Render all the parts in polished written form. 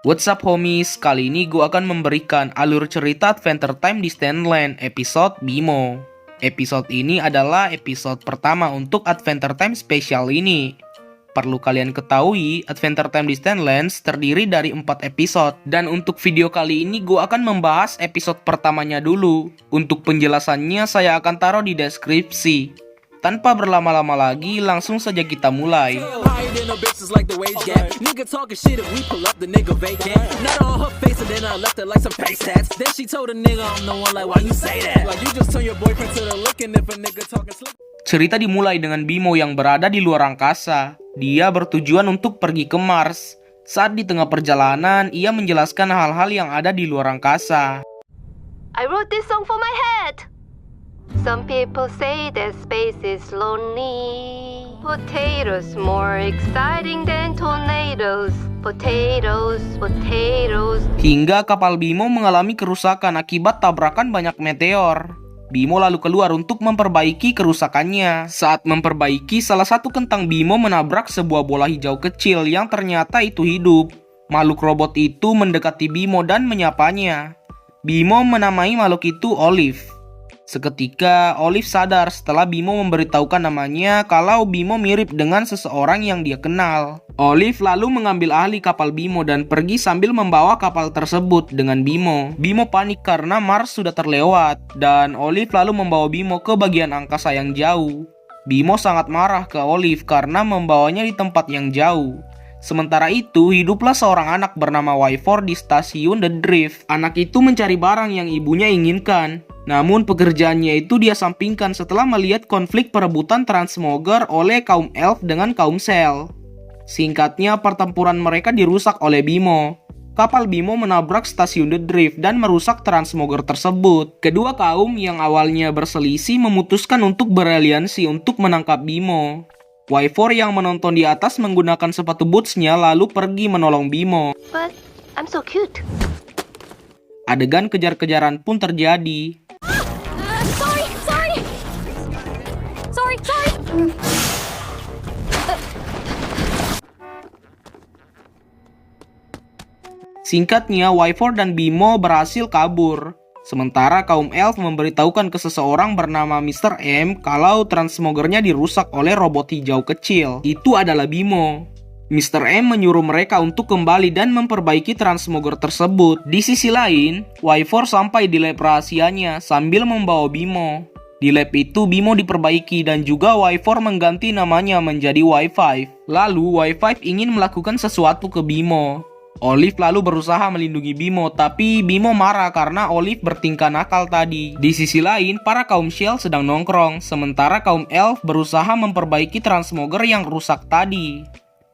What's up homies, kali ini gue akan memberikan alur cerita Adventure Time di Stanland episode Bimo. Episode ini adalah episode pertama untuk Adventure Time spesial ini. Perlu kalian ketahui, Adventure Time di Stanlands terdiri dari 4 episode. Dan untuk video kali ini gue akan membahas episode pertamanya dulu. Untuk penjelasannya saya akan taruh di deskripsi. Tanpa berlama-lama lagi, langsung saja kita mulai. Cerita dimulai dengan Bimo yang berada di luar angkasa. Dia bertujuan untuk pergi ke Mars. Saat di tengah perjalanan, ia menjelaskan hal-hal yang ada di luar angkasa. I wrote this song for my head. Some people say that space is lonely. Potatoes more exciting than tornadoes. Potatoes, potatoes. Hingga kapal Bimo mengalami kerusakan akibat tabrakan banyak meteor. Bimo lalu keluar untuk memperbaiki kerusakannya. Saat memperbaiki, salah satu kentang Bimo menabrak sebuah bola hijau kecil yang ternyata itu hidup. Makhluk robot itu mendekati Bimo dan menyapanya. Bimo menamai makhluk itu Olive. Seketika, Olive sadar setelah Bimo memberitahukan namanya kalau Bimo mirip dengan seseorang yang dia kenal. Olive lalu mengambil alih kapal Bimo dan pergi sambil membawa kapal tersebut dengan Bimo. Bimo panik karena Mars sudah terlewat, dan Olive lalu membawa Bimo ke bagian angkasa yang jauh. Bimo sangat marah ke Olive karena membawanya di tempat yang jauh. Sementara itu, hiduplah seorang anak bernama Wyvern di stasiun The Drift. Anak itu mencari barang yang ibunya inginkan. Namun pekerjaannya itu dia sampingkan setelah melihat konflik perebutan transmoger oleh kaum elf dengan kaum Cell. Singkatnya, pertempuran mereka dirusak oleh Bimo. Kapal Bimo menabrak stasiun The Drift dan merusak transmoger tersebut. Kedua kaum yang awalnya berselisih memutuskan untuk beraliansi untuk menangkap Bimo. Wyvern yang menonton di atas menggunakan sepatu bootsnya lalu pergi menolong Bimo. But I'm so cute. Adegan kejar-kejaran pun terjadi. Sorry. Singkatnya, Wyvern dan Bimo berhasil kabur. Sementara kaum elf memberitahukan ke seseorang bernama Mr. M kalau transmogernya dirusak oleh robot hijau kecil. Itu adalah Bimo. Mr. M menyuruh mereka untuk kembali dan memperbaiki transmoger tersebut. Di sisi lain, Wyvern sampai di lab rahasianya sambil membawa Bimo. Di lab itu Bimo diperbaiki dan juga Wyvern mengganti namanya menjadi Y5. Lalu Y5 ingin melakukan sesuatu ke Bimo. Olive lalu berusaha melindungi Bimo, tapi Bimo marah karena Olive bertingkah nakal tadi. Di sisi lain, para kaum Shell sedang nongkrong, sementara kaum Elf berusaha memperbaiki transmoger yang rusak tadi.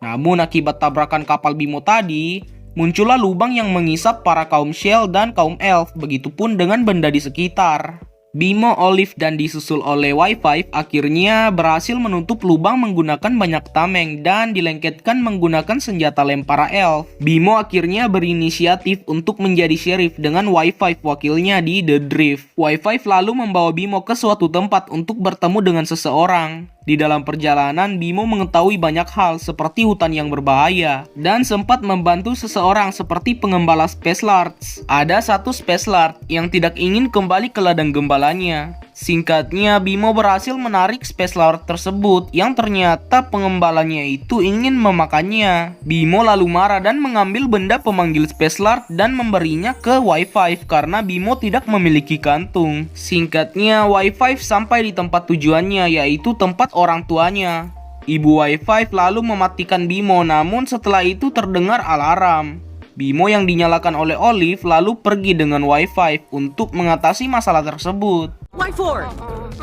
Namun akibat tabrakan kapal Bimo tadi, muncullah lubang yang mengisap para kaum Shell dan kaum Elf, begitupun dengan benda di sekitar. Bimo, Olive, dan disusul oleh Y5 akhirnya berhasil menutup lubang menggunakan banyak tameng dan dilengketkan menggunakan senjata lem para elf. Bimo akhirnya berinisiatif untuk menjadi sheriff dengan Y5 wakilnya di The Drift. Y5 lalu membawa Bimo ke suatu tempat untuk bertemu dengan seseorang. Di dalam perjalanan, Bimo mengetahui banyak hal seperti hutan yang berbahaya dan sempat membantu seseorang seperti pengembala Space Lords. Ada satu Space Lord yang tidak ingin kembali ke ladang gembalanya. Singkatnya, Bimo berhasil menarik Space Lord tersebut yang ternyata pengembalanya itu ingin memakannya. Bimo lalu marah dan mengambil benda pemanggil Space Lord dan memberinya ke Y5 karena Bimo tidak memiliki kantung. Singkatnya, Y5 sampai di tempat tujuannya, yaitu tempat orang tuanya. Ibu Y5 lalu mematikan Bimo, namun setelah itu terdengar alarm. Bimo yang dinyalakan oleh Olive lalu pergi dengan Y5 untuk mengatasi masalah tersebut. Y4,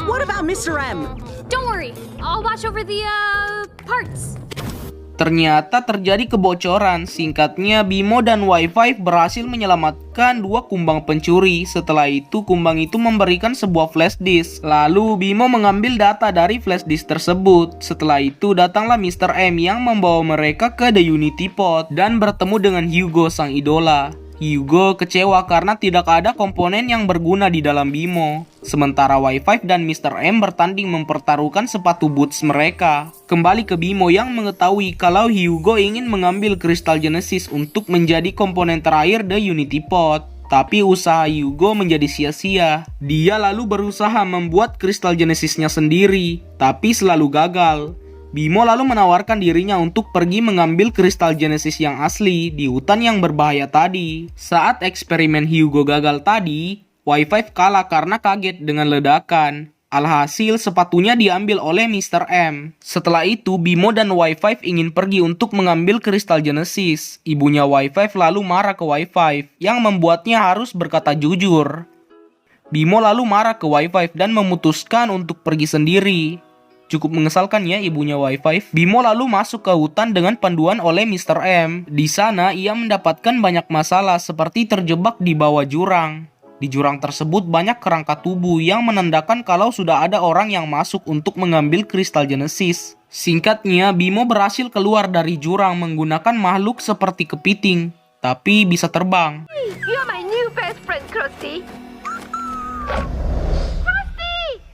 what about Mr. M? Don't worry, I'll watch over the parts. Ternyata terjadi kebocoran. Singkatnya, Bimo dan Y5 berhasil menyelamatkan 2 kumbang pencuri. Setelah itu, kumbang itu memberikan sebuah flash disk. Lalu, Bimo mengambil data dari flash disk tersebut. Setelah itu, datanglah Mr. M yang membawa mereka ke The Unity Pod dan bertemu dengan Hugo, sang idola. Hyugo kecewa karena tidak ada komponen yang berguna di dalam Bimo. Sementara Y5 dan Mr. M bertanding mempertaruhkan sepatu boots mereka. Kembali ke Bimo yang mengetahui kalau Hyugo ingin mengambil Crystal Genesis untuk menjadi komponen terakhir The Unity Pot. Tapi usaha Hyugo menjadi sia-sia. Dia lalu berusaha membuat Crystal Genesisnya sendiri, tapi selalu gagal. Bimo lalu menawarkan dirinya untuk pergi mengambil Crystal Genesis yang asli di hutan yang berbahaya tadi. Saat eksperimen Hyugo gagal tadi, Y5 kalah karena kaget dengan ledakan. Alhasil sepatunya diambil oleh Mr. M. Setelah itu, Bimo dan Y5 ingin pergi untuk mengambil Crystal Genesis. Ibunya Y5 lalu marah ke Y5 yang membuatnya harus berkata jujur. Bimo lalu marah ke Y5 dan memutuskan untuk pergi sendiri. Cukup mengesalkan ya ibunya Y5. Bimo lalu masuk ke hutan dengan panduan oleh Mr. M. Di sana ia mendapatkan banyak masalah seperti terjebak di bawah jurang. Di jurang tersebut banyak kerangka tubuh yang menandakan kalau sudah ada orang yang masuk untuk mengambil Crystal Genesis. Singkatnya, Bimo berhasil keluar dari jurang menggunakan makhluk seperti kepiting, tapi bisa terbang. You're my new best friend, Krusty.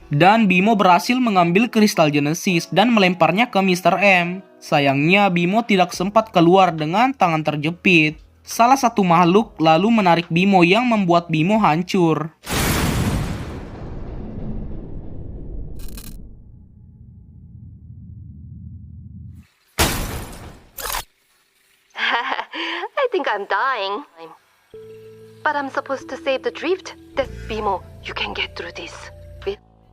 Dan Bimo berhasil mengambil Crystal Genesis dan melemparnya ke Mr. M. Sayangnya Bimo tidak sempat keluar dengan tangan terjepit. Salah satu makhluk lalu menarik Bimo yang membuat Bimo hancur. I think I'm dying. But I'm supposed to save the drift. That's Bimo. You can get through this.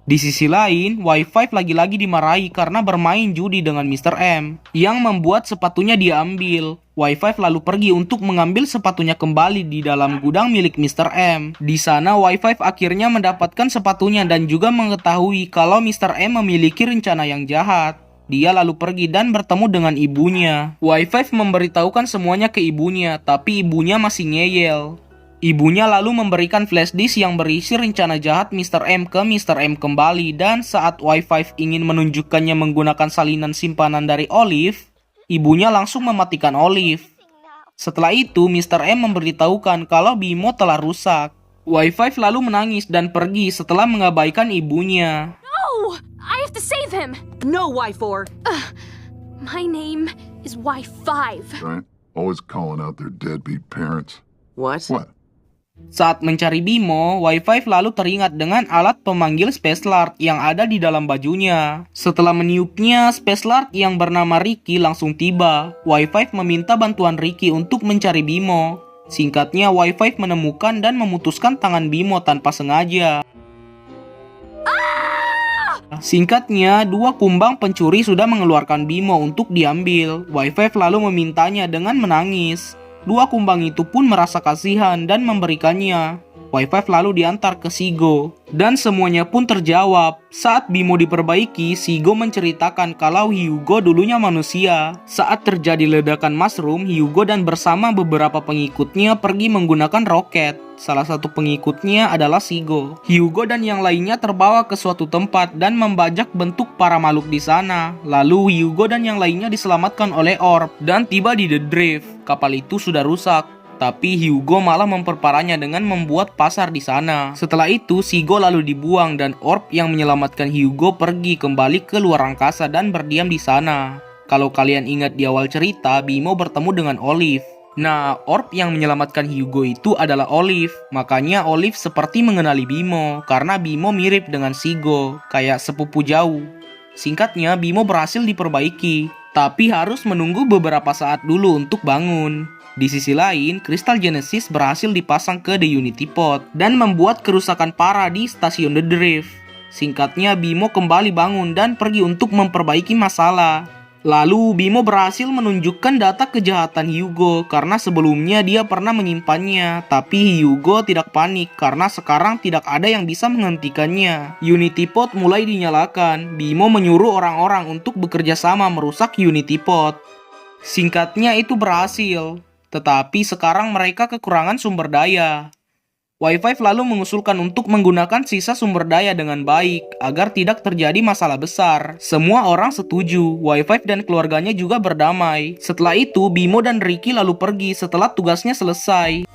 Di sisi lain, Y5 lagi-lagi dimarahi karena bermain judi dengan Mr. M, yang membuat sepatunya diambil. Y5 lalu pergi untuk mengambil sepatunya kembali di dalam gudang milik Mr. M. Di sana, Y5 akhirnya mendapatkan sepatunya dan juga mengetahui kalau Mr. M memiliki rencana yang jahat. Dia lalu pergi dan bertemu dengan ibunya. Y5 memberitahukan semuanya ke ibunya, tapi ibunya masih ngeyel. Ibunya lalu memberikan flash disk yang berisi rencana jahat Mr. M ke Mr. M kembali, dan saat Y5 ingin menunjukkannya menggunakan salinan simpanan dari Olive, ibunya langsung mematikan Olive. Setelah itu, Mr. M memberitahukan kalau Bimo telah rusak. Y5 lalu menangis dan pergi setelah mengabaikan ibunya. No! I have to save him! No, Y4. My name is Y5. Right? Always calling out their deadbeat parents. What? What? Saat mencari Bimo, Y5 lalu teringat dengan alat pemanggil Space Lord yang ada di dalam bajunya. Setelah meniupnya, Space Lord yang bernama Ricky langsung tiba. Y5 meminta bantuan Ricky untuk mencari Bimo. Singkatnya, Y5 menemukan dan memutuskan tangan Bimo tanpa sengaja. Singkatnya, dua kumbang pencuri sudah mengeluarkan Bimo untuk diambil. Y5 lalu memintanya dengan menangis. Dua kumbang itu pun merasa kasihan dan memberikannya. Y5 lalu diantar ke Shigo. Dan semuanya pun terjawab. Saat Bimo diperbaiki, Shigo menceritakan kalau Hyugo dulunya manusia. Saat terjadi ledakan mushroom, Hyugo dan bersama beberapa pengikutnya pergi menggunakan roket. Salah satu pengikutnya adalah Shigo. Hyugo dan yang lainnya terbawa ke suatu tempat dan membajak bentuk para makhluk di sana. Lalu Hyugo dan yang lainnya diselamatkan oleh Orb dan tiba di The Drift. Kapal itu sudah rusak, tapi Hyugo malah memperparahnya dengan membuat pasar di sana. Setelah itu, Shigo lalu dibuang dan Orb yang menyelamatkan Hyugo pergi kembali ke luar angkasa dan berdiam di sana. Kalau kalian ingat di awal cerita, Bimo bertemu dengan Olive. Nah, Orb yang menyelamatkan Hyugo itu adalah Olive. Makanya Olive seperti mengenali Bimo, karena Bimo mirip dengan Shigo, kayak sepupu jauh. Singkatnya, Bimo berhasil diperbaiki, tapi harus menunggu beberapa saat dulu untuk bangun. Di sisi lain, Crystal Genesis berhasil dipasang ke The Unity Pot dan membuat kerusakan parah di stasiun The Drift. Singkatnya, Bimo kembali bangun dan pergi untuk memperbaiki masalah. Lalu Bimo berhasil menunjukkan data kejahatan Hyugo karena sebelumnya dia pernah menyimpannya, tapi Hyugo tidak panik karena sekarang tidak ada yang bisa menghentikannya. Unity Pot mulai dinyalakan. Bimo menyuruh orang-orang untuk bekerja sama merusak Unity Pot. Singkatnya itu berhasil, tetapi sekarang mereka kekurangan sumber daya. Y5 lalu mengusulkan untuk menggunakan sisa sumber daya dengan baik agar tidak terjadi masalah besar. Semua orang setuju. Y5 dan keluarganya juga berdamai. Setelah itu, Bimo dan Ricky lalu pergi setelah tugasnya selesai.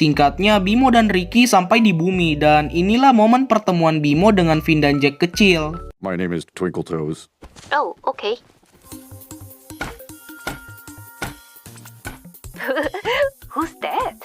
Singkatnya, Bimo dan Ricky sampai di bumi, dan inilah momen pertemuan Bimo dengan Finn dan Jack kecil. My name is Twinkle Toes. Oh, okay. Who's that?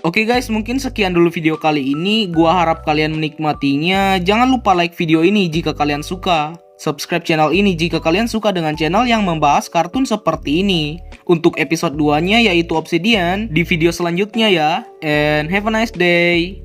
Oke guys, mungkin sekian dulu video kali ini. Gua harap kalian menikmatinya. Jangan lupa like video ini jika kalian suka. Subscribe channel ini jika kalian suka dengan channel yang membahas kartun seperti ini. Untuk episode 2-nya yaitu Obsidian di video selanjutnya ya. And have a nice day.